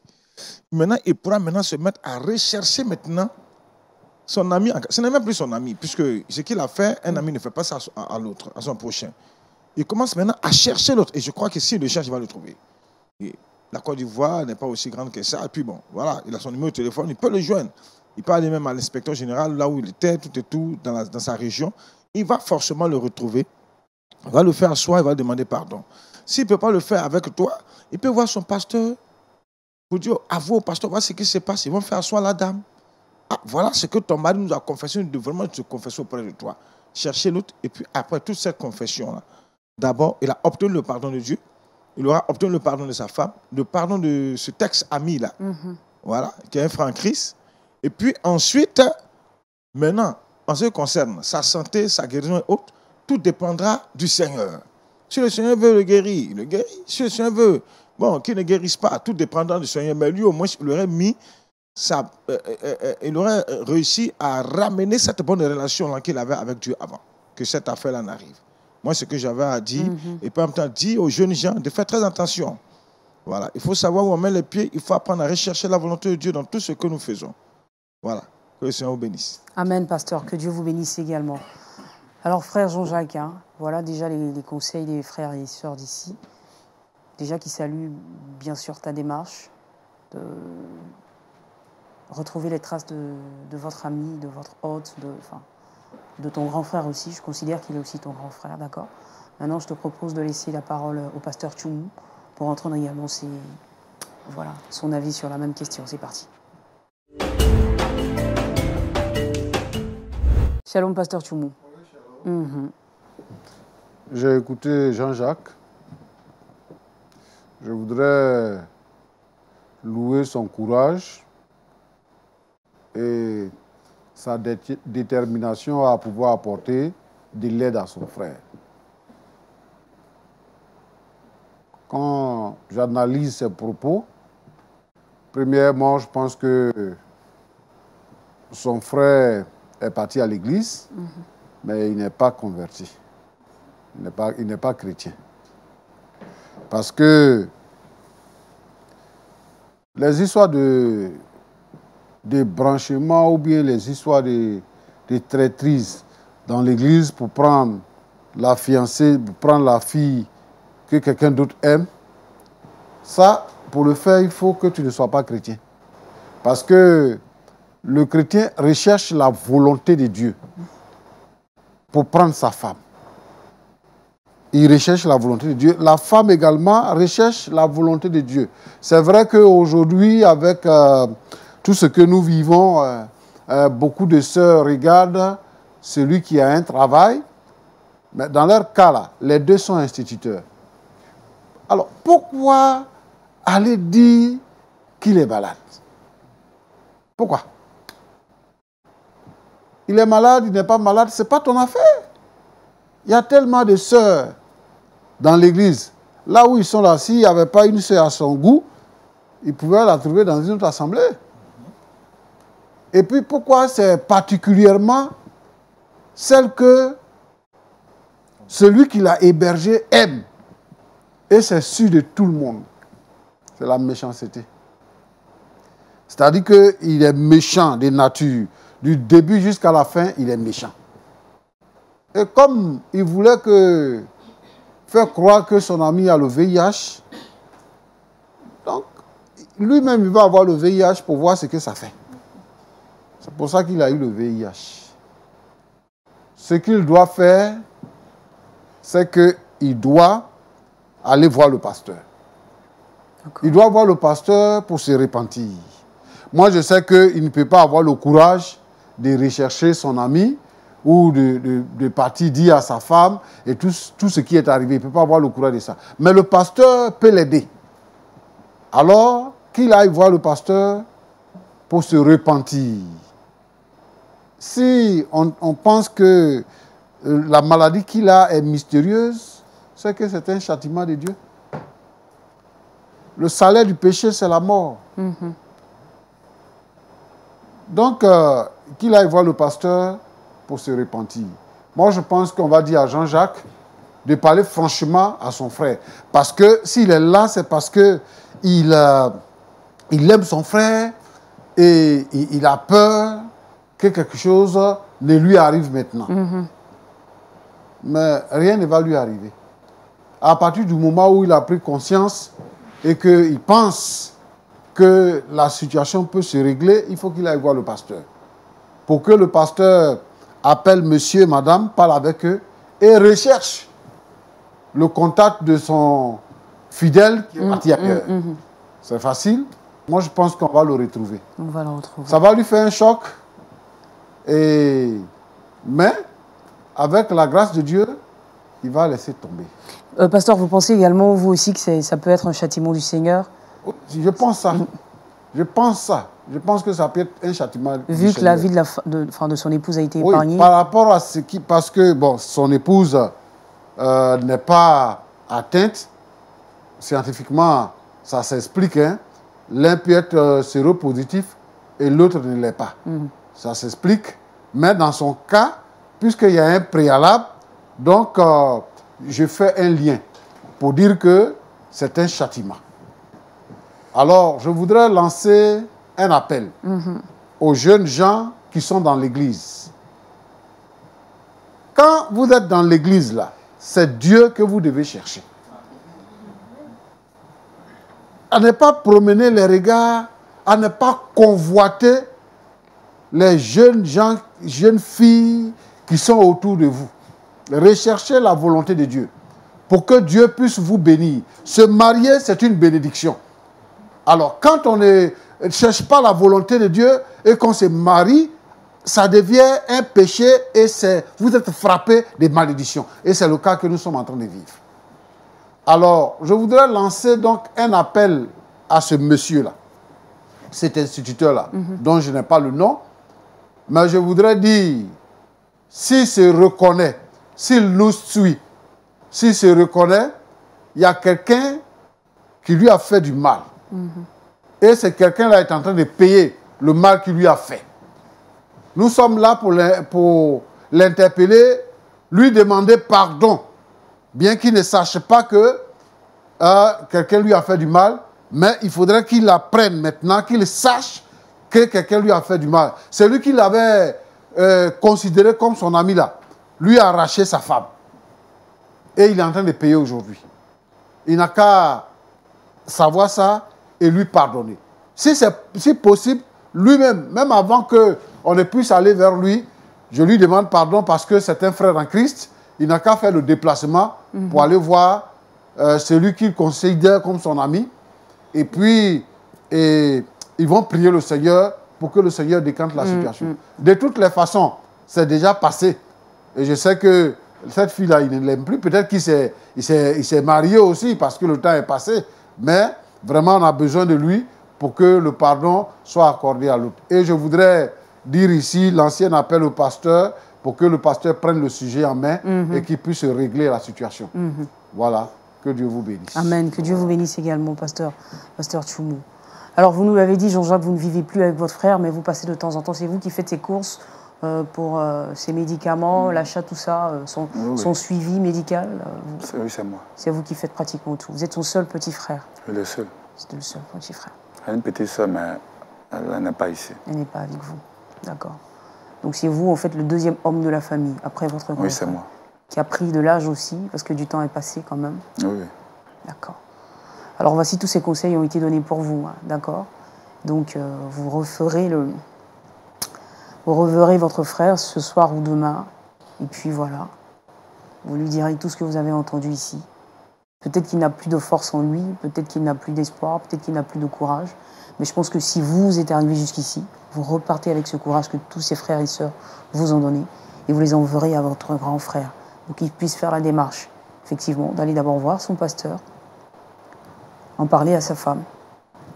maintenant, il pourra maintenant se mettre à rechercher maintenant son ami. Ce n'est même plus son ami, puisque ce qu'il a fait, un ami ne fait pas ça à l'autre, à son prochain. Il commence maintenant à chercher l'autre. Et je crois que s'il le cherche, il va le trouver. Et la Côte d'Ivoire n'est pas aussi grande que ça. Et puis bon, voilà, il a son numéro de téléphone, il peut le joindre. Il peut aller même à l'inspecteur général, là où il était, tout et tout, dans sa région. Il va forcément le retrouver. Il va le faire asseoir, il va demander pardon. S'il ne peut pas le faire avec toi, il peut voir son pasteur pour dire, avoue au pasteur, voilà ce qui se passe. Ils vont faire asseoir la dame. Ah, voilà ce que ton mari nous a confessé, nous devons vraiment te confesser auprès de toi. Chercher l'autre, et puis après toute cette confession-là, d'abord, il a obtenu le pardon de Dieu, il aura obtenu le pardon de sa femme, le pardon de ce ex-ami-là, voilà, qui est un frère en Christ. Et puis ensuite, maintenant, en ce qui concerne sa santé, sa guérison et autres, tout dépendra du Seigneur. Si le Seigneur veut le guérir, il le guérit. Si le Seigneur veut, bon, qu'il ne guérisse pas, tout dépendra du Seigneur. Mais lui, au moins, il aurait mis il aurait réussi à ramener cette bonne relation qu'il avait avec Dieu avant que cette affaire-là n'arrive. Moi, ce que j'avais à dire, et puis en même temps, dire aux jeunes gens de faire très attention. Voilà. Il faut savoir où on met les pieds, il faut apprendre à rechercher la volonté de Dieu dans tout ce que nous faisons. Voilà. Que le Seigneur vous bénisse. Amen, pasteur. Que Dieu vous bénisse également. Alors, frère Jean-Jacques, hein, voilà déjà les conseils des frères et sœurs d'ici. Déjà qui saluent bien sûr ta démarche de retrouver les traces de votre ami, de votre hôte, de ton grand frère aussi. Je considère qu'il est aussi ton grand frère, d'accord? Maintenant, je te propose de laisser la parole au pasteur Tchoumou pour entendre également son avis sur la même question. C'est parti. Shalom, pasteur Tchoumou. J'ai écouté Jean-Jacques. Je voudrais louer son courage et sa détermination à pouvoir apporter de l'aide à son frère. Quand j'analyse ses propos, premièrement, je pense que son frère est parti à l'église, mais il n'est pas converti. Il n'est pas chrétien. Parce que les histoires de branchement ou bien les histoires de traîtrise dans l'église pour prendre la fiancée, pour prendre la fille que quelqu'un d'autre aime, ça, pour le faire, il faut que tu ne sois pas chrétien. Parce que le chrétien recherche la volonté de Dieu pour prendre sa femme. Il recherche la volonté de Dieu. La femme également recherche la volonté de Dieu. C'est vrai qu'aujourd'hui, avec tout ce que nous vivons, beaucoup de sœurs regardent celui qui a un travail. Mais dans leur cas, là, les deux sont instituteurs. Alors, pourquoi aller dire qu'il est malade? Pourquoi? Il est malade, il n'est pas malade, ce n'est pas ton affaire. Il y a tellement de sœurs dans l'église. Là où ils sont là, s'il n'y avait pas une sœur à son goût, ils pouvaient la trouver dans une autre assemblée. Et puis pourquoi c'est particulièrement celle que celui qui l'a hébergée aime? Et c'est sûr de tout le monde. C'est la méchanceté. C'est-à-dire qu'il est méchant de nature. Du début jusqu'à la fin, il est méchant. Et comme il voulait faire croire que son ami a le VIH, donc lui-même il va avoir le VIH pour voir ce que ça fait. C'est pour ça qu'il a eu le VIH. Ce qu'il doit faire, c'est qu'il doit aller voir le pasteur. Il doit voir le pasteur pour se repentir. Moi, je sais qu'il ne peut pas avoir le courage de rechercher son ami ou de partir dire à sa femme et tout ce qui est arrivé. Il ne peut pas avoir le courage de ça. Mais le pasteur peut l'aider. Alors, qu'il aille voir le pasteur pour se repentir. Si on pense que la maladie qu'il a est mystérieuse, c'est que c'est un châtiment de Dieu. Le salaire du péché, c'est la mort. Donc, qu'il aille voir le pasteur pour se repentir. Moi, je pense qu'on va dire à Jean-Jacques de parler franchement à son frère. Parce que s'il est là, c'est parce qu'il aime son frère et il a peur que quelque chose ne lui arrive maintenant. Mais rien ne va lui arriver. à partir du moment où il a pris conscience et qu'il pense que la situation peut se régler, il faut qu'il aille voir le pasteur. Pour que le pasteur appelle monsieur, madame, parle avec eux et recherche le contact de son fidèle qui est parti ailleurs. C'est facile. Moi, je pense qu'on va le retrouver. On va le retrouver. Ça va lui faire un choc. Mais, avec la grâce de Dieu, il va laisser tomber. Pasteur, vous pensez également, vous aussi, que ça peut être un châtiment du Seigneur? Je pense ça. Je pense ça. Je pense que ça peut être un châtiment. Vu que la vie de son épouse a été épargnée. Par rapport à ce qui... Parce que, bon, son épouse n'est pas atteinte. Scientifiquement, ça s'explique. Hein. L'un peut être séropositif et l'autre ne l'est pas. Ça s'explique. Mais dans son cas, puisqu'il y a un préalable, donc je fais un lien pour dire que c'est un châtiment. Alors, je voudrais lancer un appel aux jeunes gens qui sont dans l'église. Quand vous êtes dans l'église, là, c'est Dieu que vous devez chercher. À ne pas promener les regards, à ne pas convoiter les jeunes gens, jeunes filles qui sont autour de vous. Recherchez la volonté de Dieu pour que Dieu puisse vous bénir. Se marier, c'est une bénédiction. Alors, quand on ne cherche pas la volonté de Dieu et qu'on se marie, ça devient un péché et vous êtes frappé de malédiction. Et c'est le cas que nous sommes en train de vivre. Alors, je voudrais lancer donc un appel à ce monsieur-là, cet instituteur-là, dont je n'ai pas le nom, mais je voudrais dire, s'il se reconnaît, s'il nous suit, s'il se reconnaît, il y a quelqu'un qui lui a fait du mal. Et ce quelqu'un-là est en train de payer le mal qu'il lui a fait. Nous sommes là pour l'interpeller, lui demander pardon, bien qu'il ne sache pas que quelqu'un lui a fait du mal, mais il faudrait qu'il apprenne maintenant, qu'il sache que quelqu'un lui a fait du mal. Celui qu'il avait considéré comme son ami là, lui a arraché sa femme. Et il est en train de payer aujourd'hui. Il n'a qu'à savoir ça et lui pardonner. Si possible, lui-même, même avant qu'on ne puisse aller vers lui, je lui demande pardon parce que c'est un frère en Christ. Il n'a qu'à faire le déplacement pour aller voir celui qu'il considère comme son ami. Et puis, ils vont prier le Seigneur pour que le Seigneur décante la situation. De toutes les façons, c'est déjà passé. Et je sais que cette fille-là, il ne l'aime plus. Peut-être qu'il s'est marié aussi parce que le temps est passé. Mais vraiment, on a besoin de lui pour que le pardon soit accordé à l'autre. Et je voudrais dire ici l'ancien appel au pasteur pour que le pasteur prenne le sujet en main et qu'il puisse régler la situation. Voilà. Que Dieu vous bénisse. Amen. Que Dieu vous bénisse également, pasteur Tchoumou. Alors, vous nous l'avez dit, Jean-Jacques, vous ne vivez plus avec votre frère, mais vous passez de temps en temps. C'est vous qui faites ses courses pour ses médicaments, l'achat, tout ça, son suivi médical. Oui, c'est moi. C'est vous qui faites pratiquement tout. Vous êtes son seul petit frère. Le seul. C'est le seul petit frère. Elle a une petite soeur, mais elle n'est pas ici. Elle n'est pas avec vous. D'accord. Donc, c'est vous, en fait, le deuxième homme de la famille, après votre grand frère. Oui, c'est moi. Qui a pris de l'âge aussi, parce que du temps est passé quand même. Oui. D'accord. Alors voici, tous ces conseils ont été donnés pour vous, hein, d'accord? Donc vous reverrez votre frère ce soir ou demain, et puis voilà. Vous lui direz tout ce que vous avez entendu ici. Peut-être qu'il n'a plus de force en lui, peut-être qu'il n'a plus d'espoir, peut-être qu'il n'a plus de courage. Mais je pense que si vous êtes arrivé jusqu'ici, vous repartez avec ce courage que tous ses frères et sœurs vous ont donné, et vous les enverrez à votre grand frère. Donc qu'il puisse faire la démarche, effectivement, d'aller d'abord voir son pasteur, en parler à sa femme,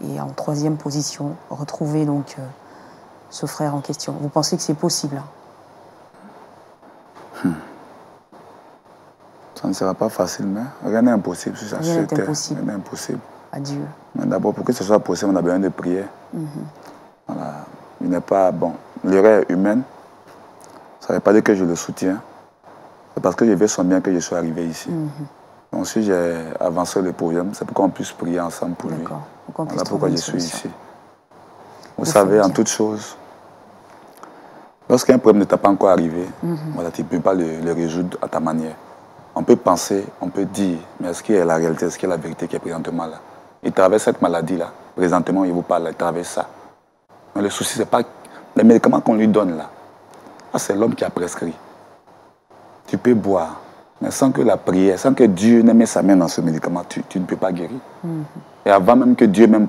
et en troisième position, retrouver donc ce frère en question. Vous pensez que c'est possible, hein? Ça ne sera pas facile, mais rien n'est impossible. Rien n'est impossible. Rien n'est impossible. Adieu. Mais d'abord, pour que ce soit possible, on a besoin de prière. Voilà. Il n'est pas bon. L'erreur humaine, ça ne veut pas dire que je le soutiens. C'est parce que je veux son bien que je suis arrivé ici. Donc si j'ai avancé le problème, c'est pour qu'on puisse prier ensemble pour lui. Voilà pourquoi je suis ici. Vous savez, en toute chose, lorsqu'un problème ne t'a pas encore arrivé, voilà, tu ne peux pas le résoudre à ta manière. On peut penser, on peut dire, mais est-ce qu'il y a la réalité, est-ce qu'il y a la vérité qui est présentement là? Il traverse cette maladie-là. Présentement, il vous parle, il traverse ça. Mais le souci, ce n'est pas les médicaments qu'on lui donne là. C'est l'homme qui a prescrit. Tu peux boire, mais sans que la prière, sans que Dieu n'ait mis sa main dans ce médicament, tu ne peux pas guérir. Et avant même que Dieu même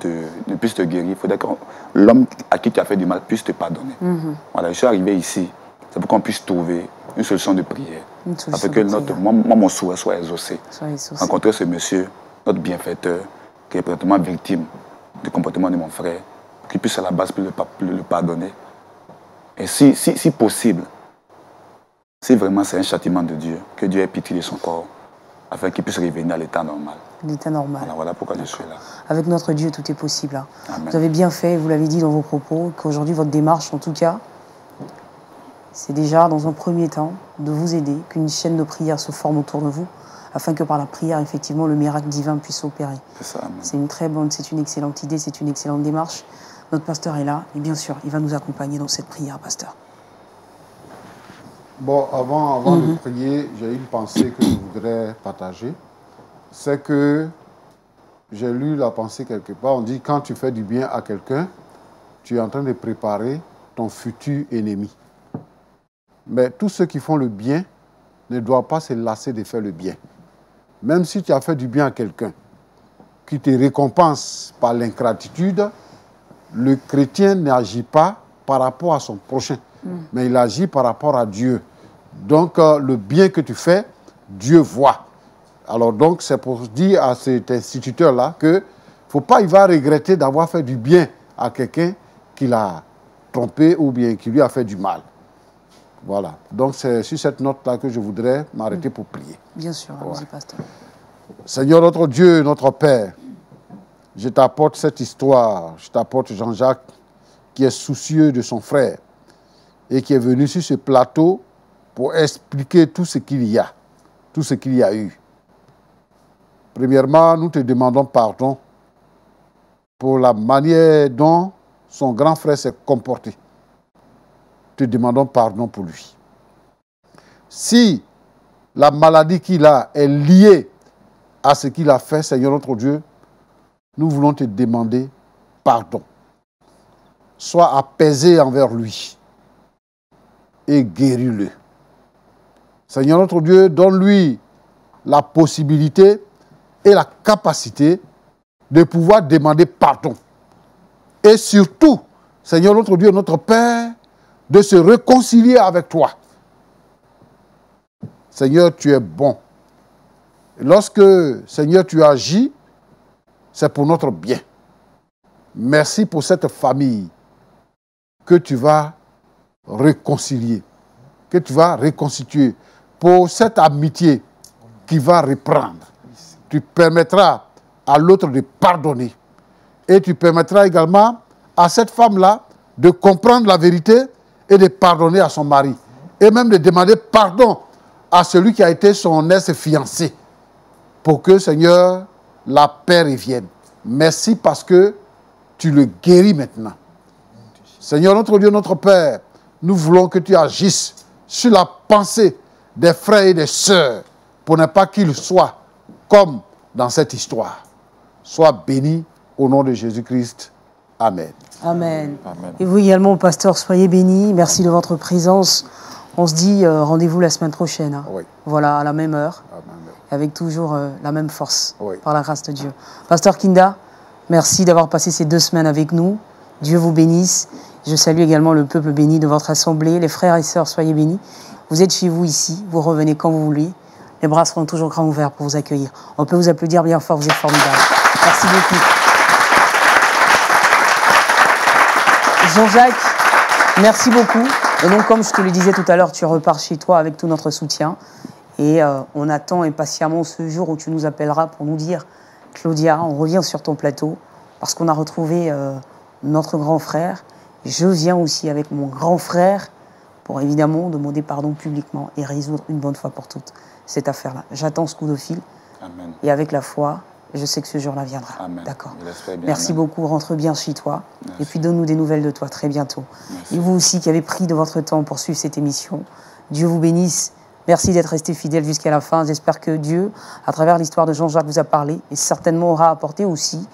ne puisse te guérir, il faudrait que l'homme à qui tu as fait du mal puisse te pardonner. Voilà, je suis arrivé ici, c'est pour qu'on puisse trouver une solution de prière. Afin que mon souhait soit exaucé. Rencontrer ce monsieur, notre bienfaiteur, qui est présentement victime du comportement de mon frère, qu'il puisse à la base le pardonner. Et si possible, si vraiment c'est un châtiment de Dieu, que Dieu ait pitié de son corps, afin qu'il puisse revenir à l'état normal. L'état normal. Voilà pourquoi je suis là. Avec notre Dieu, tout est possible. Hein. Amen. Vous avez bien fait, vous l'avez dit dans vos propos, qu'aujourd'hui, votre démarche, en tout cas, c'est déjà, dans un premier temps, de vous aider, qu'une chaîne de prière se forme autour de vous, afin que par la prière, effectivement, le miracle divin puisse s'opérer. C'est une très bonne, c'est une excellente idée, c'est une excellente démarche. Notre pasteur est là, et bien sûr, il va nous accompagner dans cette prière, pasteur. Bon, avant de prier, j'ai une pensée que je voudrais partager. C'est que j'ai lu la pensée quelque part. On dit, quand tu fais du bien à quelqu'un, tu es en train de préparer ton futur ennemi. Mais tous ceux qui font le bien ne doivent pas se lasser de faire le bien. Même si tu as fait du bien à quelqu'un, qui te récompense par l'ingratitude, le chrétien n'agit pas par rapport à son prochain, mais il agit par rapport à Dieu. Donc, le bien que tu fais, Dieu voit. Alors donc, c'est pour dire à cet instituteur-là que faut pas, il va regretter d'avoir fait du bien à quelqu'un qui l'a trompé ou bien qui lui a fait du mal. Voilà. Donc, c'est sur cette note-là que je voudrais m'arrêter pour prier. Bien sûr, allons-y, pasteur. Seigneur, notre Dieu, notre Père, je t'apporte cette histoire, je t'apporte Jean-Jacques, qui est soucieux de son frère et qui est venu sur ce plateau pour expliquer tout ce qu'il y a, tout ce qu'il y a eu. Premièrement, nous te demandons pardon pour la manière dont son grand frère s'est comporté. Te demandons pardon pour lui. Si la maladie qu'il a est liée à ce qu'il a fait, Seigneur notre Dieu, nous voulons te demander pardon. Sois apaisé envers lui et guéris-le. Seigneur notre Dieu, donne-lui la possibilité et la capacité de pouvoir demander pardon. Et surtout, Seigneur notre Dieu, notre Père, de se réconcilier avec toi. Seigneur, tu es bon. Et lorsque, Seigneur, tu agis, c'est pour notre bien. Merci pour cette famille que tu vas réconcilier, que tu vas reconstituer, pour cette amitié qui va reprendre. Tu permettras à l'autre de pardonner. Et tu permettras également à cette femme-là de comprendre la vérité et de pardonner à son mari. Et même de demander pardon à celui qui a été son ex-fiancé. Pour que, Seigneur, la paix revienne. Merci parce que tu le guéris maintenant. Seigneur, notre Dieu, notre Père, nous voulons que tu agisses sur la pensée des frères et des sœurs pour ne pas qu'ils soient comme dans cette histoire. Sois béni au nom de Jésus-Christ. Amen. Amen. Amen. Et vous également, pasteur, soyez bénis. Merci de votre présence. On se dit rendez-vous la semaine prochaine. Hein. Oui. Voilà, à la même heure. Amen. Avec toujours la même force, oui, par la grâce de Dieu. Pasteur Kinda, merci d'avoir passé ces 2 semaines avec nous. Dieu vous bénisse. Je salue également le peuple béni de votre assemblée. Les frères et sœurs, soyez bénis. Vous êtes chez vous ici, vous revenez quand vous voulez. Les bras seront toujours grands ouverts pour vous accueillir. On peut vous applaudir bien fort, vous êtes formidables. Merci beaucoup. Jean-Jacques, merci beaucoup. Et donc, comme je te le disais tout à l'heure, tu repars chez toi avec tout notre soutien. Et on attend impatiemment ce jour où tu nous appelleras pour nous dire « Claudia, on revient sur ton plateau parce qu'on a retrouvé notre grand frère. Je viens aussi avec mon grand frère pour évidemment demander pardon publiquement et résoudre une bonne fois pour toutes cette affaire-là. J'attends ce coup de fil. Amen. Et avec la foi, je sais que ce jour-là viendra. D'accord. Merci beaucoup, rentre bien chez toi. Merci. Et puis donne-nous des nouvelles de toi très bientôt. Merci. Et vous aussi qui avez pris de votre temps pour suivre cette émission, Dieu vous bénisse. Merci d'être resté fidèle jusqu'à la fin. J'espère que Dieu, à travers l'histoire de Jean-Jacques, vous a parlé et certainement aura apporté aussi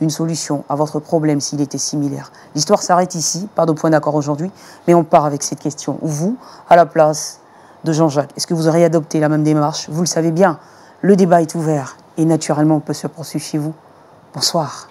une solution à votre problème s'il était similaire. L'histoire s'arrête ici, pas de point d'accord aujourd'hui, mais on part avec cette question. Vous, à la place de Jean-Jacques, est-ce que vous auriez adopté la même démarche? Vous le savez bien, le débat est ouvert et naturellement on peut se poursuivre chez vous. Bonsoir.